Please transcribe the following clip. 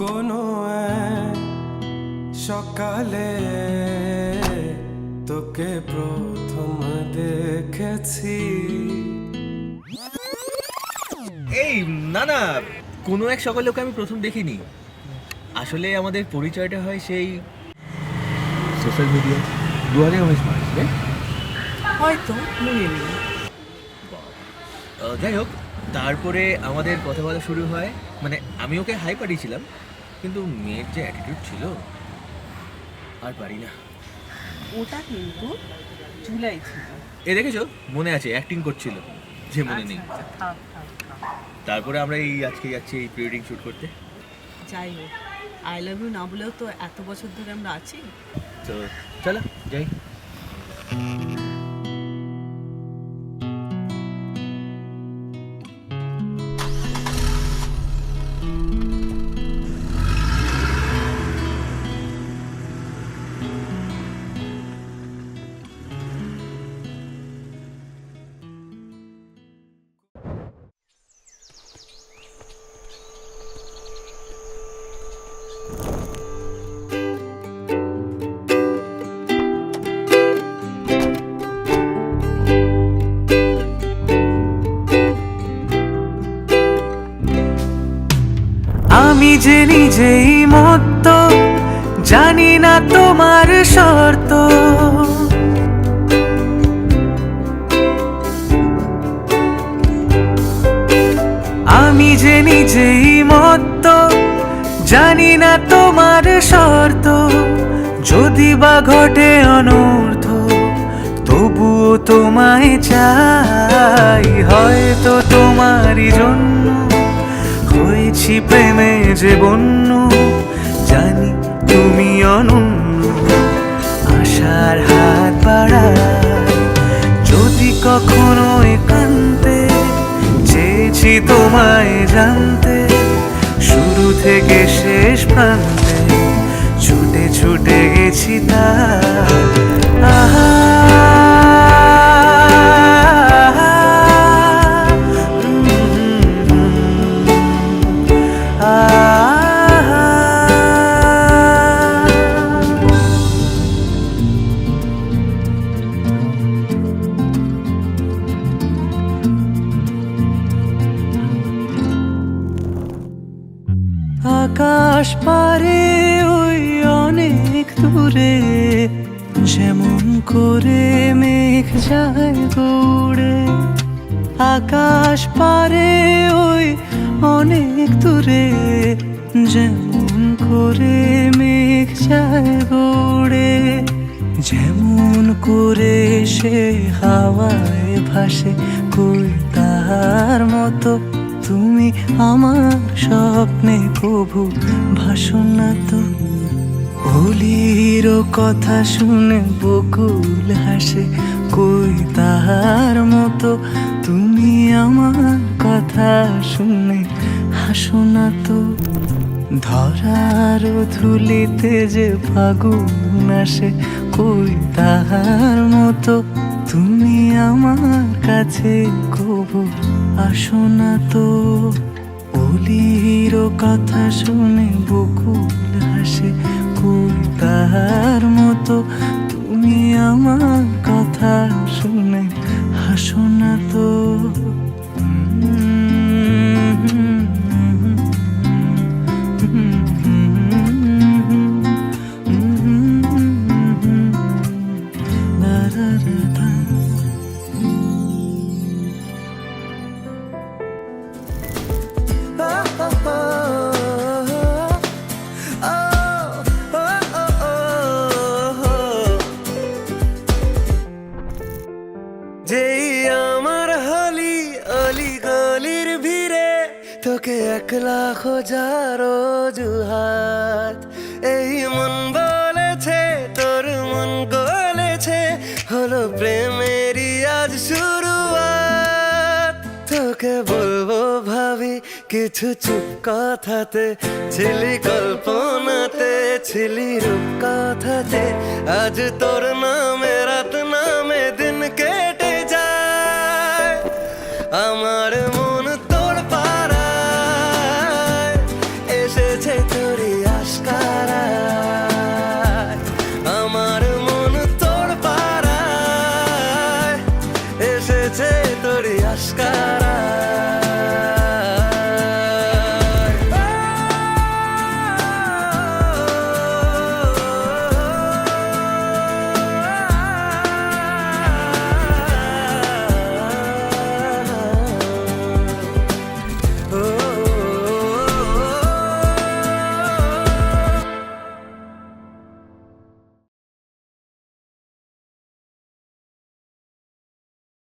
কোনো এক সকালে তোকে প্রথম দেখেছি। এই না না, কোনো এক সকালে ওকে আমি প্রথম দেখিনি। আসলে আমাদের পরিচয়টা হয় সেই সোশ্যাল মিডিয়া 2019 মাসে, হয়তো মনে নেই। যাই হোক, তারপরে আমাদের কথা বলা শুরু হয়। মানে আমি ওকে হাই পাঠিয়েছিলাম, কিন্তু মেয়ের যে অ্যাটিটিউড ছিল আর পারি না। ওটা কিন্তু জুলাই ছিল। এ দেখেছো, মনে আছে, অ্যাক্টিং করছিল যে মনে নেই। আচ্ছা, থাক থাক থাক। তারপরে আমরা এই আজকে যাচ্ছি এই প্রি ওয়েডিং শ্যুট করতে। যাই হোক, আই লাভ ইউ না বলেও তো এত বছর ধরে আমরা আছি। তো চলো যাই। আমি যে নিজেই মত্ত, জানি না তোমার শর্ত। আমি যে নিজেই মত্ত, জানি না তোমার শর্ত। যদি বা ঘটে অনর্থ, তবুও তোমায় চাই। হয়তো তোমারই জন্য হয়েছি প্রেমে যে বন্য, জানি তুমি অনন্য। আশার হাত বাড়াই, যদি কখনো একান্তে চেয়েছি তোমায় জানতে। শুরু থেকে শেষ প্রান্তে ছুটে ছুটে গেছি তার। আহা আকাশ পারে ওই অনেক দূরে, যেমন করে মেঘ যায় গৌড়ে। আকাশ পারে ওই অনেক দূরে, যেমন করে মেঘ যায় গৌড়ে। যেমন করে সে হাওয়ায় ভাসে, কই তার মতো তুমি আমার স্বপ্নে কভু ভাসো না তো। হোলির কথা শুনে বকুল হাসে, কই তাহার মতো তুমি আমার কথা শুনে হাসো না তো। ধরার ধুলিতে যে ফাগুন আসে, কই তাহার মতো তুমি আমার কাছে কভু আসো না তো। অলির কথা শুনে বকুল হাসে, কই তাহার মতো তুমি আমার কথা শুনে হাসো না তো। যেই আমার হলি অলি গলির ভিড়ে, তোকে একলা খোঁজার অজুহাত। এই মন বলেছে তোর মন গলেছে, হলো প্রেমেরই আজ শুরুয়াত। তোকে বলবো ভাবি কিছু চুপ কথাতে, ছিলি কল্পনাতে ছিলি রূপ কথাতে। আজ তোর নামে রাত নামে দিন কেটে যায়, আমার মন তোর পাড়ায় এসেছে তোর তোরে আশকারা